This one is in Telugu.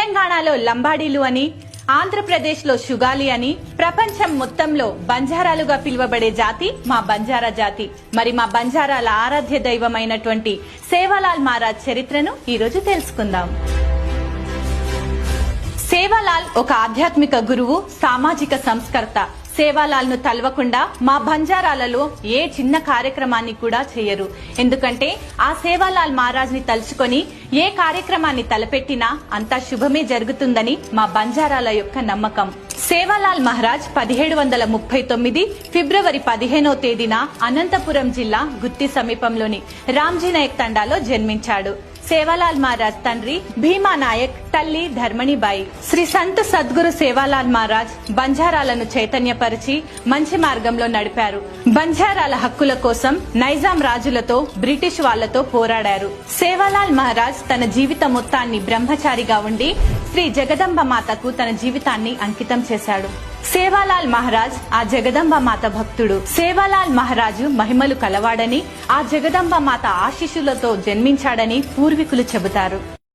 తెలంగాణలో లంబాడీలు అని, ఆంధ్రప్రదేశ్లో షుగాలి అని, ప్రపంచం మొత్తంలో బంజారాలుగా పిలువబడే జాతి మా బంజారా జాతి. మరి మా బంజారాల ఆరాధ్య దైవమైనటువంటి సేవాలాల్ మహారాజ్ చరిత్రను ఈరోజు తెలుసుకుందాం. సేవాలాల్ ఒక ఆధ్యాత్మిక గురువు, సామాజిక సంస్కర్త. సేవాలాల్ ను తలవకుండా మా బంజారాలలో ఏ చిన్న కార్యక్రమాన్ని కూడా చేయరు. ఎందుకంటే ఆ సేవాలాల్ మహారాజ్ ని తలుచుకొని ఏ కార్యక్రమాన్ని తలపెట్టినా అంతా శుభమే జరుగుతుందని మా బంజారాల యొక్క నమ్మకం. సేవాలాల్ మహారాజ్ 1739 ఫిబ్రవరి 15వ తేదీన అనంతపురం జిల్లా గుత్తి సమీపంలోని రామ్జీ నాయక్ తండాలో జన్మించాడు. సేవాలాల్ మహారాజ్ తండ్రి భీమా నాయక్, తల్లి ధర్మణిబాయి. శ్రీ సంత్ సద్గురు సేవాలాల్ మహారాజ్ బంజారాలను చైతన్యపరిచి మంచి మార్గంలో నడిపారు. బంజారాల హక్కుల కోసం నైజాం రాజులతో, బ్రిటిష్ వాళ్లతో పోరాడారు. సేవాలాల్ మహారాజ్ తన జీవిత మొత్తాన్ని బ్రహ్మచారిగా ఉండి శ్రీ జగదంబ మాతకు తన జీవితాన్ని అంకితం చేశాడు. సేవాలాల్ మహారాజ్ ఆ జగదంబ మాత భక్తుడు. సేవాలాల్ మహారాజు మహిమలు కలవాడని, ఆ జగదంబ మాత ఆశీస్సులతో జన్మించాడని పూర్వీకులు చెబుతారు.